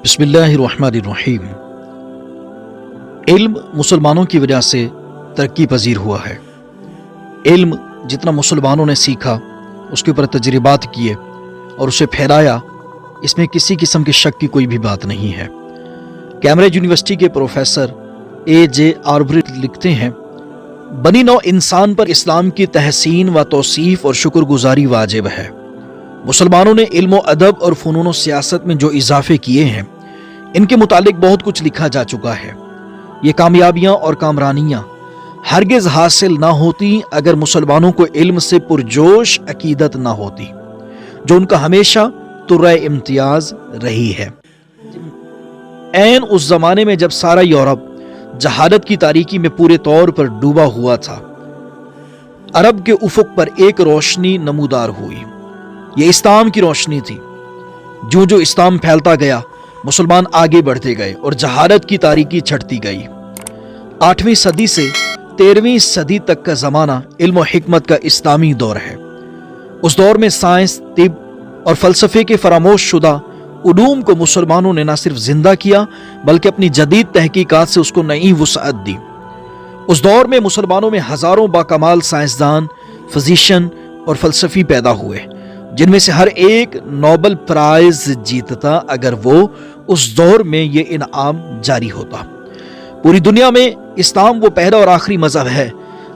बिस्मिल्लाहिर रहमानिर रहीम। इल्म मुसलमानों की वजह से तरक्की पजीर हुआ है। इल्म जितना मुसलमानों ने सीखा, उसके ऊपर तजर्बात किए और उसे फैलाया, इसमें किसी किस्म की शक की कोई भी बात नहीं है। कैम्ब्रिज यूनिवर्सिटी के प्रोफेसर A.J. आर्बरी लिखते हैं, बनी नौ इंसान पर इस्लाम की तहसीन व तौसीफ और शुक्रगुजारी वाजिब है। मुसलमानों ने इल्म अदब और फ़नून और सियासत में जो इजाफे किए हैं, इनके मुतालिक बहुत कुछ लिखा जा चुका है। ये कामयाबियाँ और कामरानियाँ हरगिज़ हासिल ना होती अगर मुसलमानों को इल्म से पुरजोश अकीदत ना होती, जो उनका हमेशा तुर्रे इम्तियाज रही है। ऐन उस जमाने में जब सारा यूरोप जहालत की तारीकी में पूरे तौर पर डूबा हुआ था, अरब के उफुक पर एक रोशनी नमूदार हुई। ये इस्लाम की रोशनी थी। जो जो इस्लाम फैलता गया, मुसलमान आगे बढ़ते गए और जहालत की तारीकी छटती गई। 8वीं सदी से 13वीं सदी तक का ज़माना इल्म और हिकमत का इस्लामी दौर है। उस दौर में साइंस, तिब और फ़लसफ़े के फरामोश शुदा उलूम को मुसलमानों ने न सिर्फ जिंदा किया, बल्कि अपनी जदीद तहकीकात से उसको नई वुसअत दी। उस दौर में मुसलमानों में हज़ारों बाकमाल साइंसदान, फिजिशियन और फ़लसफ़ी पैदा हुए, जिनमें से हर एक नोबल प्राइज जीतता अगर वो उस दौर में ये इनाम जारी होता। पूरी दुनिया में इस्लाम वो पहला और आखिरी मजहब है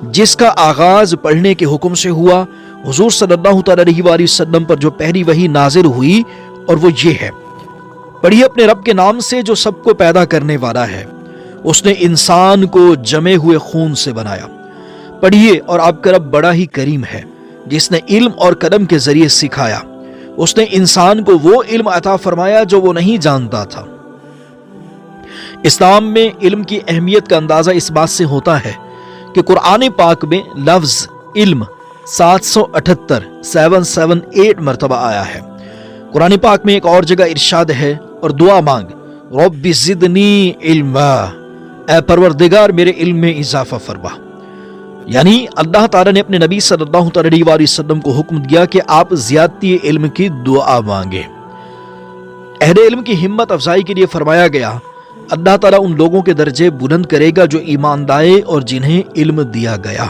जिसका आगाज पढ़ने के हुक्म से हुआ। हुजूर सल्लल्लाहु अलैहि वसल्लम पर जो पहली वही नाजिल हुई, और वो ये है, पढ़िए अपने रब के नाम से जो सबको पैदा करने वाला है। उसने इंसान को जमे हुए खून से बनाया। पढ़िए और आपका रब बड़ा ही करीम है, जिसने इल्म और कलम के जरिए सिखाया। उसने इंसान को वो इल्म अता फरमाया जो वो नहीं जानता था। इस्लाम में इल्म की अहमियत का अंदाजा इस बात से होता है कि कुरान पाक में लफ्ज इल्म 778 मरतबा आया है। कुरान पाक में एक और जगह इरशाद है, और दुआ मांग, रब्बि ज़िदनी इल्मा, ऐ परवरदिगार मेरे इल्म में इजाफा फरमा। यानी अल्लाह ताला ने अपने नबी सल्लल्लाहु अलैहि वसल्लम को हुक्म दिया कि आप ज़ियादती इल्म की दुआ मांगे। अहले इल्म की हिम्मत अफजाई के लिए फरमाया गया, अल्लाह ताला उन लोगों के दर्जे बुलंद करेगा जो ईमान लाए और जिन्हें इल्म दिया गया।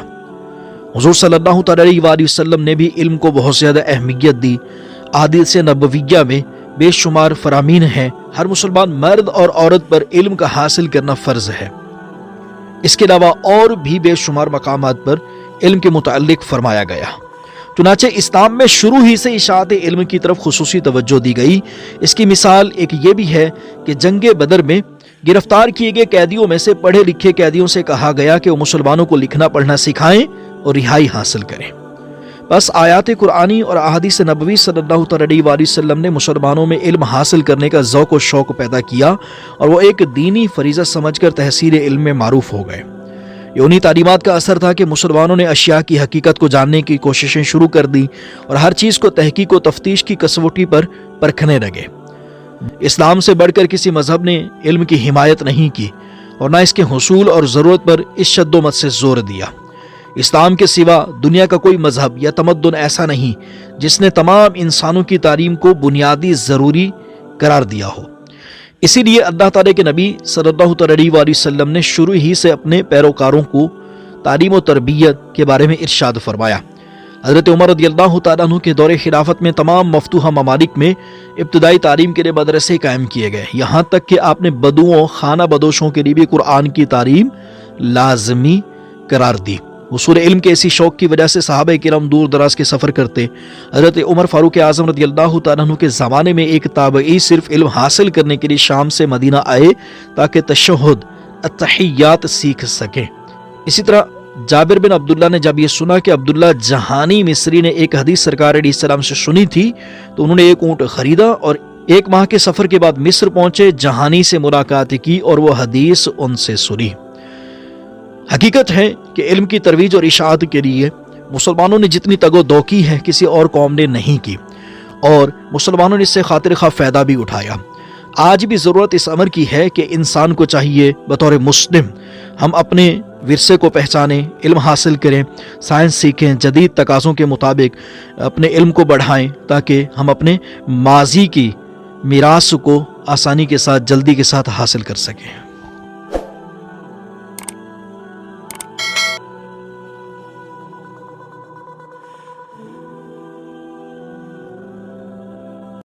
हुजूर सल्लल्लाहु अलैहि वसल्लम ने भी इल्म को बहुत ज़्यादा अहमियत दी। अहादीस नबविय्या में बेशुमार फरामीन हैं। हर मुसलमान मर्द और औरत पर इल्म का हासिल करना फ़र्ज है। इसके अलावा और भी बेशुमार मकामात पर इल्म के मुताल्लिक फरमाया गया। चुनाचे इस्लाम में शुरू ही से इशाअत इल्म की तरफ खुसूसी तवज्जो दी गई। इसकी मिसाल एक ये भी है कि जंगे बदर में गिरफ्तार किए गए कैदियों में से पढ़े लिखे कैदियों से कहा गया कि वो मुसलमानों को लिखना पढ़ना सिखाएं और रिहाई हासिल करें। बस आयात कुरानी और अहादीस नबवी सल्लल्लाहु अलैहि वसल्लम ने मुसलमानों में इल्म हासिल करने का ज़ौक़ और शौक़ पैदा किया, और वो एक दीनी फरीज़ा समझकर तहसील इल्म में मारूफ हो गए। ये उन्हीं तालीमात का असर था कि मुसलमानों ने अशिया की हकीकत को जानने की कोशिशें शुरू कर दी और हर चीज़ को तहकीक व तफ्तीश की कसवटी पर परखने लगे। इस्लाम से बढ़कर किसी मजहब ने इल्म की हिमायत नहीं की और न इसके हुसूल और ज़रूरत पर इस शद्दोमत से जोर दिया। इस्लाम के सिवा दुनिया का कोई मजहब या तमद्दुन ऐसा नहीं जिसने तमाम इंसानों की तालीम को बुनियादी ज़रूरी करार दिया हो। इसीलिए अल्लाह ताला के नबी सल्लल्लाहु अलैहि वसल्लम ने शुरू ही से अपने पैरोकारों को तालीम और तरबियत के बारे में इरशाद फरमाया। हज़रत उमर रज़ियल्लाहु ताला अन्हु के दौरे खिलाफत में तमाम मफ्तूहा ममालिक में इब्तदाई तालीम के लिए मदरसे कायम किए गए, यहाँ तक कि आपने बदुओं, खाना बदोशों के लिए भी कुरान की तालीम लाजमी करार दी। हुसूल इल्म के ऐसी शौक़ की वजह से सहाबा किराम दूर दराज के सफ़र करते। हज़रत उमर फ़ारूक आज़म रज़ियल्लाहु ताला अन्हु के ज़माने में एक ताबई सिर्फ इल्म हासिल करने के लिए शाम से मदीना आए ताकि तशहुद, अत्तहियात सीख सकें। इसी तरह जाबिर बिन अब्दुल्ला ने जब ये सुना कि अब्दुल्ला जहानी मिस्री ने एक हदीस सरकार अलैहिस्सलाम से सुनी थी, तो उन्होंने एक ऊँट ख़रीदा और 1 माह के सफ़र के बाद मिस्र पहुँचे, जहानी से मुलाकात की और वह हदीस उनसे सुनी। हकीकत है कि इल्म की तरवीज और इशाअत के लिए मुसलमानों ने जितनी तगो-दो की है किसी और कौम ने नहीं की, और मुसलमानों ने इससे खातिर खा फ़ायदा भी उठाया। आज भी ज़रूरत इस अमर की है कि इंसान को चाहिए बतौर मुस्लिम हम अपने विरसे को पहचानें, इल्म हासिल करें, साइंस सीखें, जदीद तकाज़ों के मुताबिक अपने इल्म को बढ़ाएं, ताकि हम अपने माजी की मीरास को آسانی کے ساتھ جلدی کے ساتھ حاصل کر سکیں۔